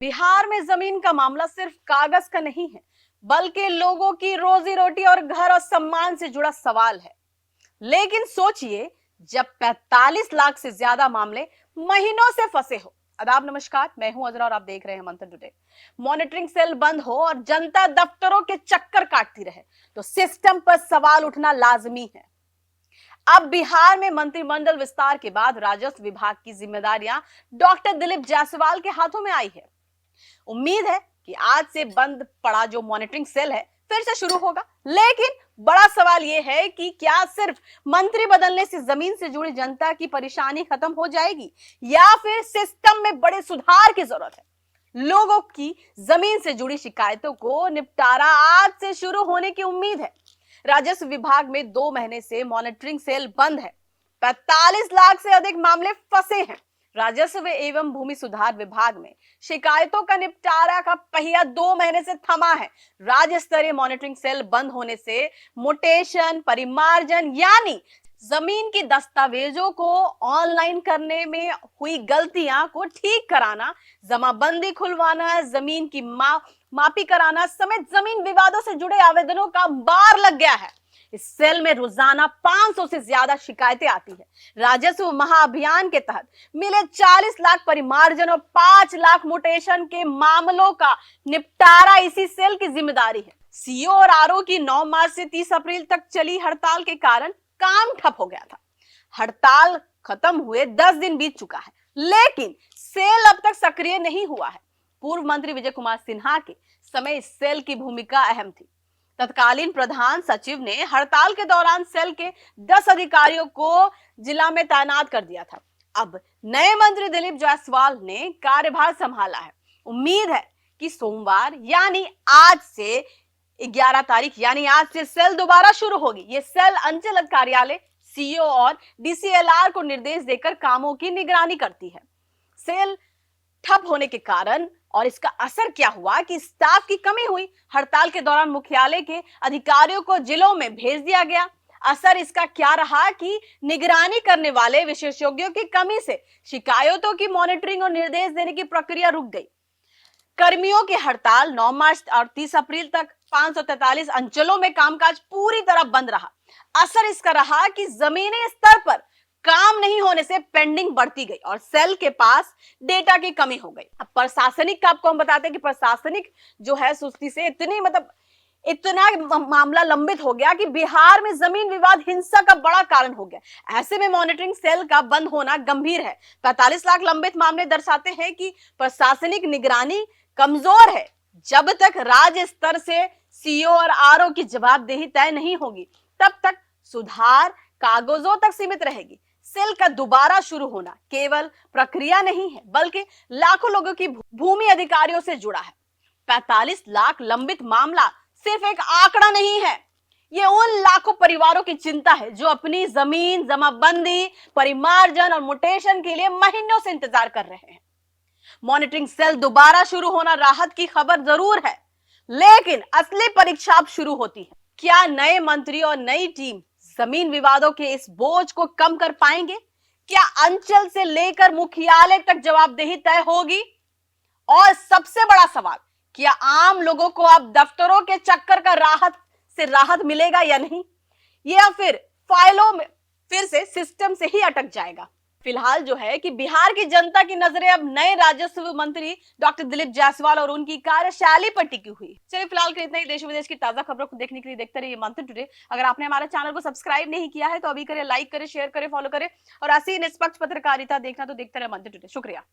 बिहार में जमीन का मामला सिर्फ कागज का नहीं है, बल्कि लोगों की रोजी रोटी और घर और सम्मान से जुड़ा सवाल है। लेकिन सोचिए, जब 45 लाख से ज्यादा मामले महीनों से फंसे हो। आदाब, नमस्कार, मैं हूं अजरा और आप देख रहे हैं मंथन टुडे। मॉनिटरिंग सेल बंद हो और जनता दफ्तरों के चक्कर काटती रहे तो सिस्टम पर सवाल उठना लाजमी है। अब बिहार में मंत्रिमंडल विस्तार के बाद राजस्व विभाग की जिम्मेदारियां डॉक्टर दिलीप जायसवाल के हाथों में आई है। उम्मीद है कि आज से बंद पड़ा जो मॉनिटरिंग सेल है फिर से शुरू होगा। लेकिन बड़ा सवाल यह है कि क्या सिर्फ मंत्री बदलने से जमीन से जुड़ी जनता की परेशानी खत्म हो जाएगी या फिर सिस्टम में बड़े सुधार की जरूरत है। लोगों की जमीन से जुड़ी शिकायतों को निपटारा आज से शुरू होने की उम्मीद है। राजस्व विभाग में 2 महीने से मॉनिटरिंग सेल बंद है। 45 लाख से अधिक मामले फंसे हैं। राजस्व एवं भूमि सुधार विभाग में शिकायतों का निपटारा का पहिया 2 महीने से थमा है। राज्य स्तरीय मॉनिटरिंग सेल बंद होने से म्यूटेशन, परिमार्जन यानी जमीन की दस्तावेजों को ऑनलाइन करने में हुई गलतियां को ठीक कराना, जमाबंदी खुलवाना, जमीन की मापी कराना समेत जमीन विवादों से जुड़े आवेदनों का अंबार लग गया है। इस सेल में रोजाना 500 से ज्यादा शिकायतें आती है। राजस्व महाअभियान के तहत मिले 40 लाख परिमार्जन और 5 लाख म्यूटेशन के मामलों का निपटारा इसी सेल की जिम्मेदारी है। सीओ और आरओ की 9 मार्च से 30 अप्रैल तक चली हड़ताल के कारण काम ठप हो गया था। हड़ताल खत्म हुए 10 दिन बीत चुका है, लेकिन सेल अब तक सक्रिय नहीं हुआ है। पूर्व मंत्री विजय कुमार सिन्हा के समय इस सेल की भूमिका अहम थी। तत्कालीन प्रधान सचिव ने हड़ताल के दौरान सेल के 10 अधिकारियों को जिला में तैनात कर दिया था। अब नए मंत्री दिलीप जायसवाल ने कार्यभार संभाला है। उम्मीद है कि सोमवार यानी आज से 11 तारीख यानी आज से सेल दोबारा शुरू होगी। ये सेल अंचल कार्यालय, सीओ और डीसीएलआर को निर्देश देकर कामों की निगरानी करती है। सेल ठप होने के कारण और इसका असर क्या हुआ कि स्टाफ की कमी हुई। हड़ताल के दौरान मुख्यालय के अधिकारियों को जिलों में भेज दिया गया। असर इसका क्या रहा कि निगरानी करने वाले विशेषज्ञों की कमी से शिकायतों की मॉनिटरिंग और निर्देश देने की प्रक्रिया रुक गई। कर्मियों की हड़ताल 9 मार्च और 30 अप्रैल तक 543 अंचलों में कामकाज पूरी तरह बंद रहा। असर इसका रहा कि जमीनी स्तर पर काम नहीं होने से पेंडिंग बढ़ती गई और सेल के पास डेटा की कमी हो गई। अब प्रशासनिक का आपको हम बताते हैं कि प्रशासनिक जो है सुस्ती से इतना मामला लंबित हो गया कि बिहार में जमीन विवाद हिंसा का बड़ा कारण हो गया। ऐसे में मॉनिटरिंग सेल का बंद होना गंभीर है। 45 लाख लंबित मामले दर्शाते हैं कि प्रशासनिक निगरानी कमजोर है। जब तक राज्य स्तर से सीओ और आरओ की जवाबदेही तय नहीं होगी, तब तक सुधार कागजों तक सीमित रहेगी। सेल का दोबारा शुरू होना केवल प्रक्रिया नहीं है, बल्कि लाखों लोगों की भूमि अधिकारियों से जुड़ा है। 45 लाख लंबित मामला सिर्फ एक आंकड़ा नहीं है, ये उन लाखों परिवारों की चिंता है जो अपनी जमीन जमाबंदी, परिमार्जन और म्यूटेशन के लिए महीनों से इंतजार कर रहे हैं। मॉनिटरिंग सेल दोबारा शुरू होना राहत की खबर जरूर है, लेकिन असली परीक्षा अब शुरू होती है। क्या नए मंत्री और नई टीम जमीन विवादों के इस बोझ को कम कर पाएंगे? क्या अंचल से लेकर मुख्यालय तक जवाबदेही तय होगी? और सबसे बड़ा सवाल, क्या आम लोगों को अब दफ्तरों के चक्कर का राहत मिलेगा या नहीं, या फिर फाइलों में फिर से सिस्टम से ही अटक जाएगा? फिलहाल जो है कि बिहार की जनता की नजरें अब नए राजस्व मंत्री डॉक्टर दिलीप जायसवाल और उनकी कार्यशैली पर टिकी हुई। चलिए फिलहाल के इतना ही। देश विदेश की ताजा खबरों को देखने के लिए देखते रहिए मंथन टुडे। अगर आपने हमारे चैनल को सब्सक्राइब नहीं किया है तो अभी करें, लाइक करें, शेयर करें, फॉलो करें और ऐसी निष्पक्ष पत्रकारिता देखना तो देखते रहे मंथन टुडे। शुक्रिया।